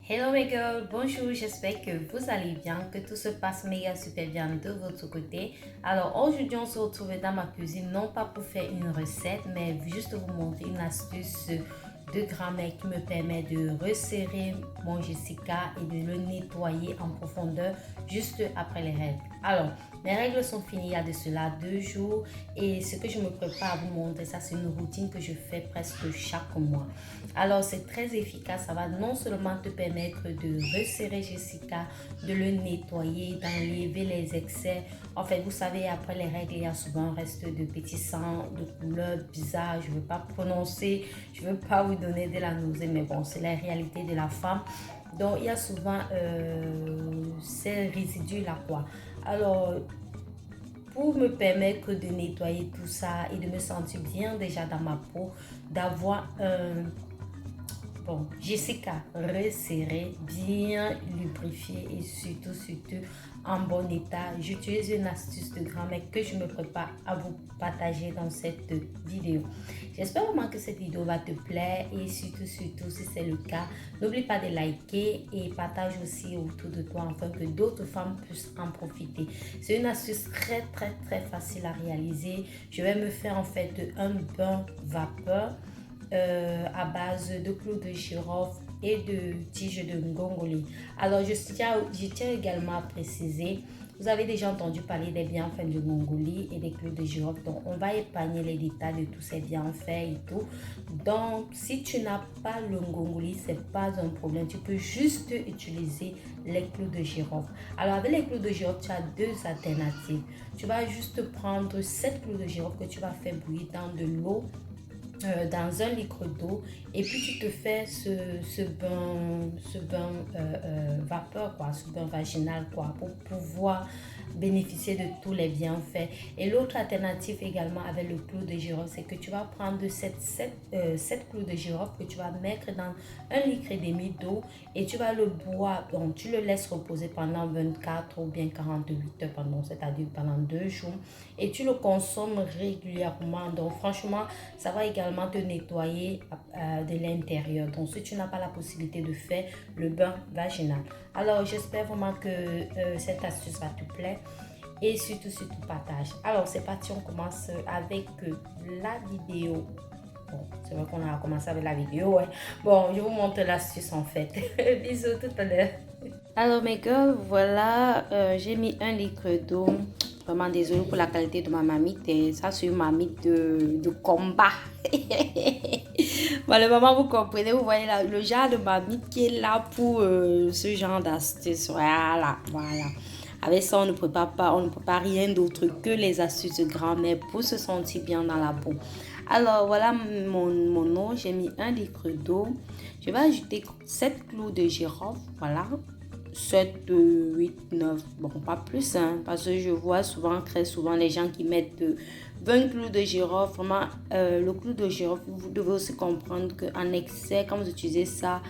Hello mes girls, bonjour, j'espère que vous allez bien, que tout se passe méga super bien de votre côté. Alors aujourd'hui on se retrouve dans ma cuisine, non pas pour faire une recette, mais juste vous montrer une astuce de grand-mère qui me permet de resserrer mon Jessica et de le nettoyer en profondeur juste après les règles. Alors, mes règles sont finies il y a de cela 2 jours et ce que je me prépare à vous montrer, ça c'est une routine que je fais presque chaque mois. Alors c'est très efficace, ça va non seulement te permettre de resserrer Jessica, de le nettoyer, d'enlever les excès. En fait, vous savez, après les règles, il y a souvent un reste de petits sangs, de couleurs bizarres. Je ne veux pas prononcer, je ne veux pas vous donner de la nausée, mais bon, c'est la réalité de la femme. Donc, il y a souvent ces résidus-là, quoi. Alors, pour me permettre de nettoyer tout ça et de me sentir bien déjà dans ma peau, d'avoir un bon, Jessica resserré, bien lubrifié et surtout en bon état. J'utilise une astuce de grand-mère que je me prépare à vous partager dans cette vidéo. J'espère vraiment que cette vidéo va te plaire et surtout si c'est le cas, n'oublie pas de liker et partage aussi autour de toi afin que d'autres femmes puissent en profiter. C'est une astuce très facile à réaliser. Je vais me faire en fait un bain vapeur à base de clous de girofle et de tiges de ngongoli. Alors, je tiens également à préciser, vous avez déjà entendu parler des bienfaits du ngongoli et des clous de girofle. Donc, on va épargner les détails de tous ces bienfaits et tout. Donc, si tu n'as pas le ngongoli, c'est pas un problème. Tu peux juste utiliser les clous de girofle. Alors, avec les clous de girofle, tu as deux alternatives. Tu vas juste prendre 7 clous de girofle que tu vas faire bouillir dans de l'eau dans un litre d'eau et puis tu te fais ce bain vapeur quoi, ce bain vaginal quoi, pour pouvoir bénéficier de tous les bienfaits. Et l'autre alternative également avec le clou de girofle, c'est que tu vas prendre 7 clous de girofle que tu vas mettre dans 1,5 litre d'eau et tu vas le boire, donc tu le laisses reposer pendant 24 ou bien 48 heures, c'est-à-dire pendant 2 jours et tu le consommes régulièrement. Donc franchement, ça va également te nettoyer de l'intérieur. Donc si tu n'as pas la possibilité de faire le bain vaginal. Alors j'espère vraiment que cette astuce va te plaire. Et surtout partage. Alors c'est parti, on commence avec la vidéo. Bon, c'est vrai qu'on a commencé avec la vidéo, ouais. Bon, je vous montre l'astuce en fait. Bisous tout à l'heure. Alors mes gars, voilà, j'ai mis 1 litre d'eau. Vraiment désolée pour la qualité de ma marmite. Et ça, c'est une marmite de combat. Bon, le moment vous comprenez, vous voyez là, le genre de marmite qui est là pour ce genre d'astuce. Voilà. Avec ça, on ne prépare rien d'autre que les astuces de grand-mère pour se sentir bien dans la peau. Alors, voilà mon eau. J'ai mis 1 litre d'eau. Je vais ajouter 7 clous de girofle. Voilà. 7, 8, 9, bon pas plus hein, parce que je vois très souvent les gens qui mettent 20 clous de girofle. Vraiment, le clou de girofle, vous devez aussi comprendre qu'en excès, quand vous utilisez ça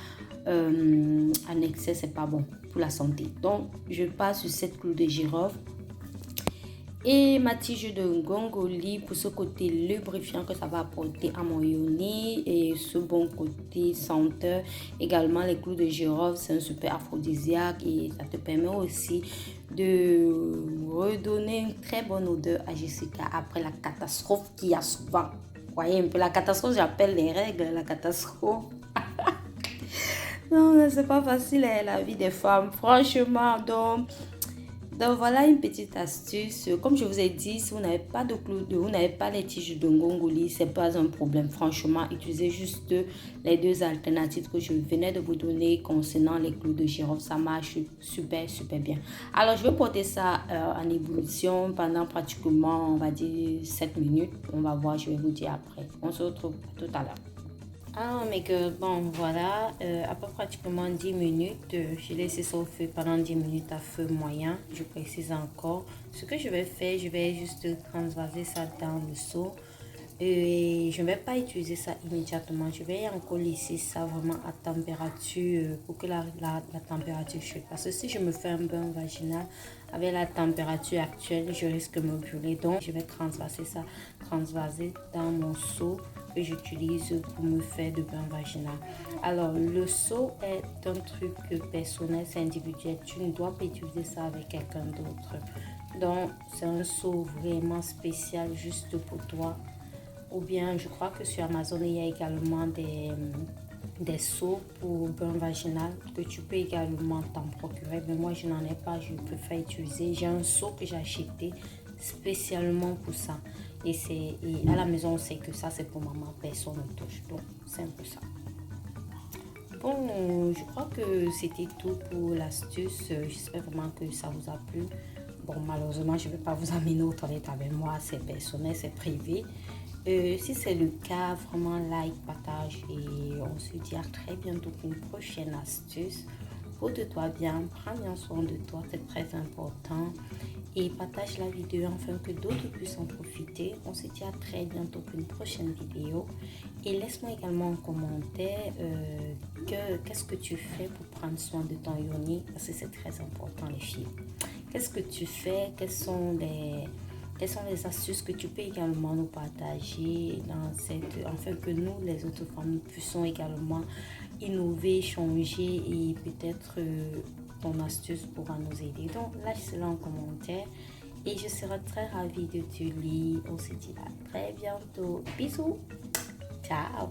en excès, c'est pas bon pour la santé. Donc je passe sur 7 clous de girofle et ma tige de ngongoli pour ce côté lubrifiant que ça va apporter à mon yoni et ce bon côté senteur. Également les clous de girofle, c'est un super aphrodisiaque et ça te permet aussi de redonner une très bonne odeur à Jessica après la catastrophe qu'il y a souvent. Vous voyez un peu la catastrophe, j'appelle les règles la catastrophe. Non, c'est pas facile la vie des femmes, franchement. Donc voilà une petite astuce. Comme je vous ai dit, si vous n'avez pas de clous vous n'avez pas les tiges de ngongoli, c'est pas un problème. Franchement, utilisez juste les deux alternatives que je venais de vous donner concernant les clous de girofle. Ça marche super bien. Alors je vais porter ça en ébullition pendant pratiquement, on va dire 7 minutes. On va voir, je vais vous dire après. On se retrouve tout à l'heure. Ah, mais que bon, voilà, après pratiquement 10 minutes, j'ai laissé ça au feu pendant 10 minutes à feu moyen, je précise encore. Ce que je vais faire, je vais juste transvaser ça dans le seau et je ne vais pas utiliser ça immédiatement. Je vais encore laisser ça vraiment à température pour que la température chute. Parce que si je me fais un bain vaginal avec la température actuelle, je risque de me brûler. Donc, je vais transvaser ça, transvaser dans mon seau que j'utilise pour me faire de bain vaginal. Alors, le seau est un truc personnel, c'est individuel. Tu ne dois pas utiliser ça avec quelqu'un d'autre. Donc, c'est un seau vraiment spécial juste pour toi. Ou bien, je crois que sur Amazon, il y a également des seaux pour bain vaginal que tu peux également t'en procurer. Mais moi, je n'en ai pas, je préfère utiliser. J'ai un seau que j'ai acheté spécialement pour ça. Et à la maison, on sait que ça, c'est pour maman, personne ne touche. Donc, c'est un peu ça. Bon, je crois que c'était tout pour l'astuce. J'espère vraiment que ça vous a plu. Bon, malheureusement, je ne vais pas vous amener aux toilettes avec moi. C'est personnel, c'est privé. Si c'est le cas, vraiment like, partage et on se dit à très bientôt pour une prochaine astuce. Porte-toi bien, prends bien soin de toi, c'est très important. Et partage la vidéo afin que d'autres puissent en profiter. On se dit à très bientôt pour une prochaine vidéo. Et laisse-moi également en commentaire qu'est-ce que tu fais pour prendre soin de ton yoni, parce que c'est très important les filles. Qu'est-ce que tu fais? Quelles sont les astuces que tu peux également nous partager afin que nous, les autres femmes, puissions également innover, changer et peut-être ton astuce pourra nous aider. Donc, lâche cela en commentaire et je serai très ravie de te lire. On se dit à très bientôt. Bisous. Ciao.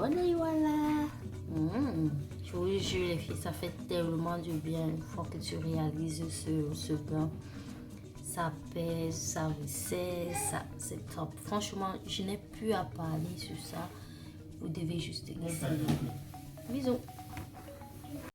Et voilà. Je vous jure les filles, ça fait tellement du bien une fois que tu réalises ce bain. Ça pèse, ça resserre, c'est top. Franchement, je n'ai plus à parler sur ça. Vous devez juste essayer. Bisous.